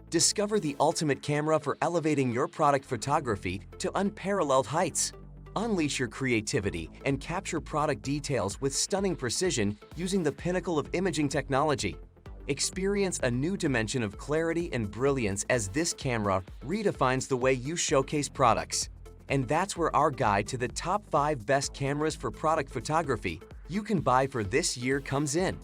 Discover the ultimate camera for elevating your product photography to unparalleled heights. Unleash your creativity and capture product details with stunning precision using the pinnacle of imaging technology. Experience a new dimension of clarity and brilliance as this camera redefines the way you showcase products. And that's where our guide to the top 5 best cameras for product photography you can buy for this year comes in.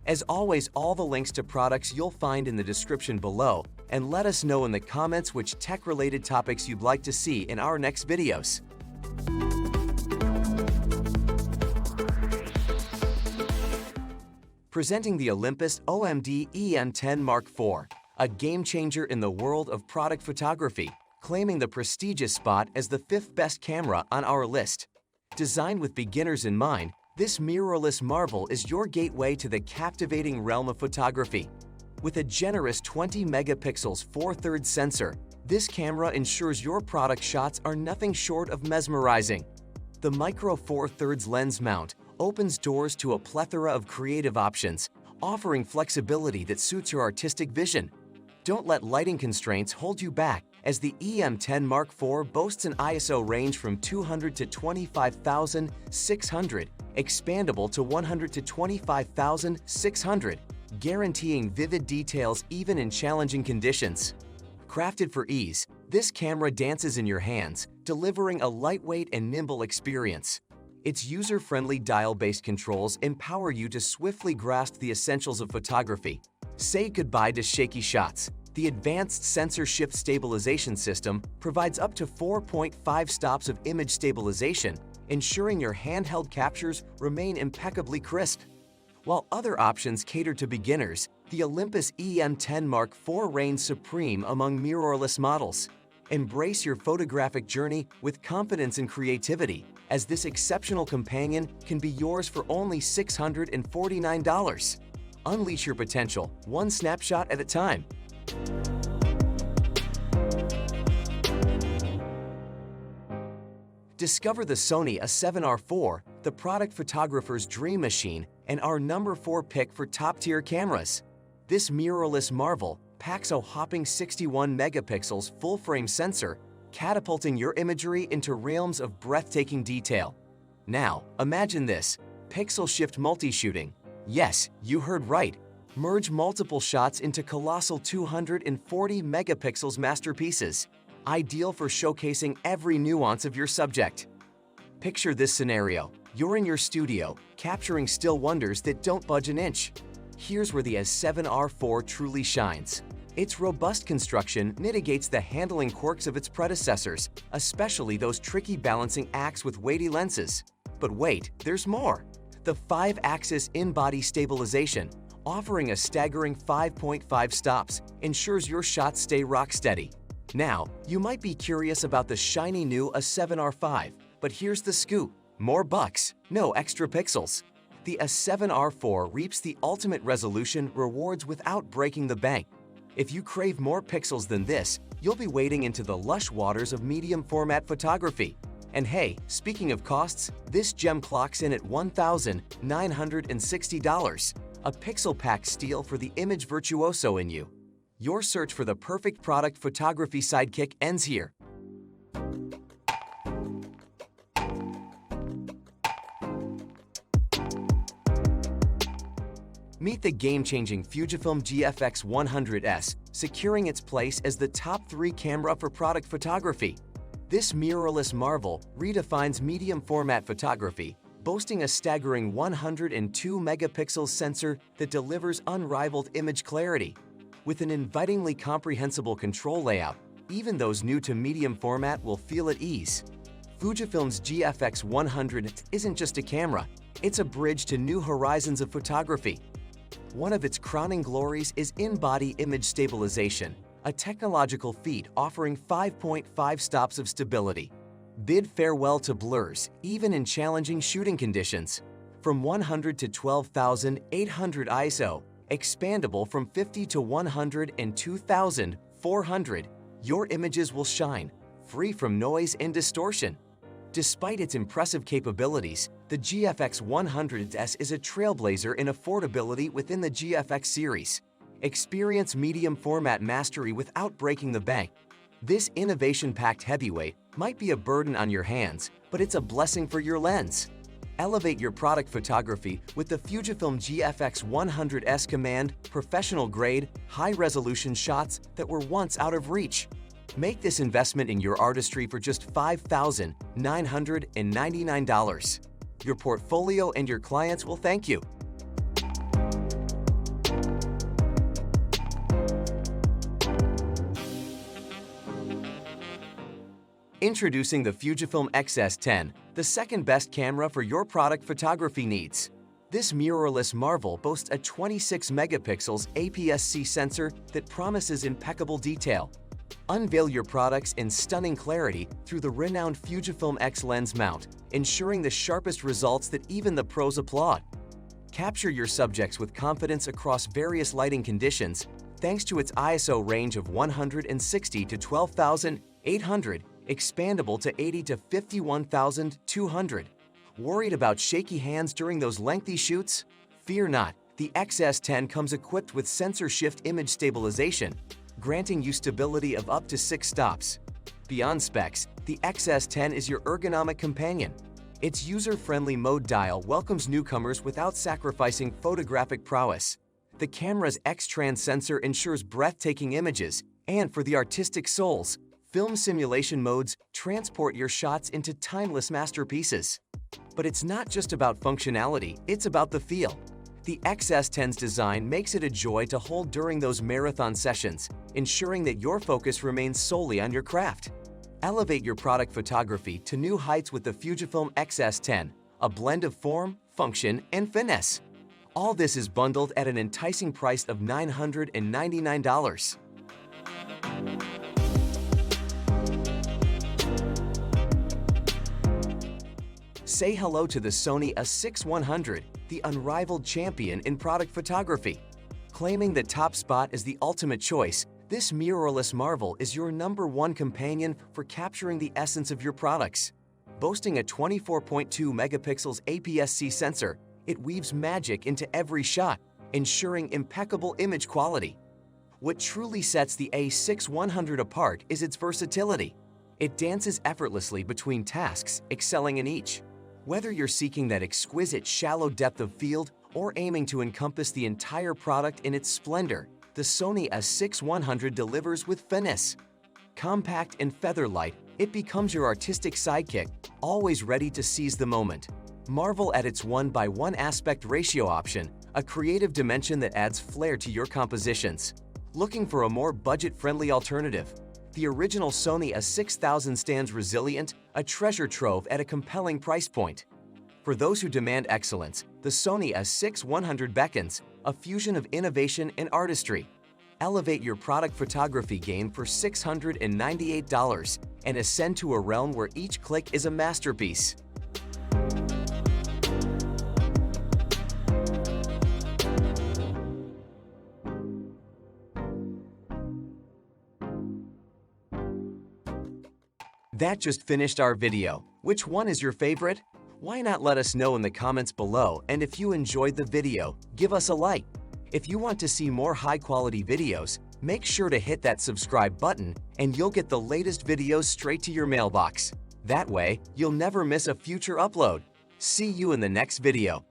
As always, all the links to products you'll find in the description below, and let us know in the comments which tech-related topics you'd like to see in our next videos. Presenting the Olympus OMD EM10 Mark IV, a game-changer in the world of product photography, claiming the prestigious spot as the 5th best camera on our list. Designed with beginners in mind, this mirrorless marvel is your gateway to the captivating realm of photography. With a generous 20 megapixels 4/3 sensor, this camera ensures your product shots are nothing short of mesmerizing. The micro 4/3 lens mount opens doors to a plethora of creative options, offering flexibility that suits your artistic vision. Don't let lighting constraints hold you back, as the EM10 Mark IV boasts an ISO range from 200 to 25,600, expandable to 100 to 25,600, guaranteeing vivid details even in challenging conditions. Crafted for ease, this camera dances in your hands, delivering a lightweight and nimble experience. Its user-friendly dial-based controls empower you to swiftly grasp the essentials of photography. Say goodbye to shaky shots. The advanced sensor shift stabilization system provides up to 4.5 stops of image stabilization, ensuring your handheld captures remain impeccably crisp. While other options cater to beginners, the Olympus EM10 Mark IV reigns supreme among mirrorless models. Embrace your photographic journey with confidence and creativity, as this exceptional companion can be yours for only $649. Unleash your potential, one snapshot at a time. Discover the Sony A7R IV, the product photographer's dream machine and our number 4 pick for top-tier cameras. This mirrorless marvel packs a whopping 61 megapixels full-frame sensor, catapulting your imagery into realms of breathtaking detail. Now, imagine this: pixel shift multi-shooting. Yes, you heard right. Merge multiple shots into colossal 240 megapixels masterpieces, ideal for showcasing every nuance of your subject. Picture this scenario. You're in your studio, capturing still wonders that don't budge an inch. Here's where the A7R IV truly shines. Its robust construction mitigates the handling quirks of its predecessors, especially those tricky balancing acts with weighty lenses. But wait, there's more. The 5-axis in-body stabilization, offering a staggering 5.5 stops, ensures your shots stay rock steady. Now, you might be curious about the shiny new A7R V, but here's the scoop: more bucks, no extra pixels. The A7R IV reaps the ultimate resolution rewards without breaking the bank. If you crave more pixels than this, you'll be wading into the lush waters of medium format photography. And hey, speaking of costs, this gem clocks in at $1,960, a pixel-packed steal for the image virtuoso in you. Your search for the perfect product photography sidekick ends here. Meet the game-changing Fujifilm GFX 100S, securing its place as the top 3 camera for product photography. This mirrorless marvel redefines medium format photography, boasting a staggering 102 megapixel sensor that delivers unrivaled image clarity. With an invitingly comprehensible control layout, even those new to medium format will feel at ease. Fujifilm's GFX 100 isn't just a camera, it's a bridge to new horizons of photography. One of its crowning glories is in-body image stabilization, a technological feat offering 5.5 stops of stability. Bid farewell to blurs, even in challenging shooting conditions. From 100 to 12,800 ISO, expandable from 50 to 100 and 2,400, your images will shine, free from noise and distortion. Despite its impressive capabilities, the GFX 100S is a trailblazer in affordability within the GFX series. Experience medium format mastery without breaking the bank. This innovation-packed heavyweight might be a burden on your hands, but it's a blessing for your lens. Elevate your product photography with the Fujifilm GFX 100S Command professional-grade, high-resolution shots that were once out of reach. Make this investment in your artistry for just $5,999. Your portfolio and your clients will thank you. Introducing the Fujifilm X-S10, the second best camera for your product photography needs. This mirrorless marvel boasts a 26 megapixels APS-C sensor that promises impeccable detail. Unveil your products in stunning clarity through the renowned Fujifilm X lens mount, ensuring the sharpest results that even the pros applaud. Capture your subjects with confidence across various lighting conditions thanks to its ISO range of 160 to 12,800, expandable to 80 to 51,200. Worried about shaky hands during those lengthy shoots? Fear not, the X-S10 comes equipped with sensor shift image stabilization, granting you stability of up to 6 stops. Beyond specs, the X-S10 is your ergonomic companion. Its user-friendly mode dial welcomes newcomers without sacrificing photographic prowess. The camera's X-Trans sensor ensures breathtaking images, and for the artistic souls, film simulation modes transport your shots into timeless masterpieces. But it's not just about functionality, it's about the feel. The X-S10's design makes it a joy to hold during those marathon sessions, ensuring that your focus remains solely on your craft. Elevate your product photography to new heights with the Fujifilm X-S10, a blend of form, function, and finesse. All this is bundled at an enticing price of $999. Say hello to the Sony A7R IV, the unrivaled champion in product photography. Claiming the top spot as the ultimate choice, this mirrorless marvel is your #1 companion for capturing the essence of your products. Boasting a 24.2 megapixels APS-C sensor, it weaves magic into every shot, ensuring impeccable image quality. What truly sets the A7R IV apart is its versatility. It dances effortlessly between tasks, excelling in each. Whether you're seeking that exquisite shallow depth of field or aiming to encompass the entire product in its splendor, the Sony A7R IV delivers with finesse. Compact and feather-light, it becomes your artistic sidekick, always ready to seize the moment. Marvel at its 1:1 aspect ratio option, a creative dimension that adds flair to your compositions. Looking for a more budget-friendly alternative? The original Sony A6000 stands resilient, a treasure trove at a compelling price point. For those who demand excellence, the Sony A7R IV beckons, a fusion of innovation and artistry. Elevate your product photography game for $698 and ascend to a realm where each click is a masterpiece. That just finished our video. Which one is your favorite? Why not let us know in the comments below, and if you enjoyed the video, give us a like. If you want to see more high-quality videos, make sure to hit that subscribe button and you'll get the latest videos straight to your mailbox. That way, you'll never miss a future upload. See you in the next video.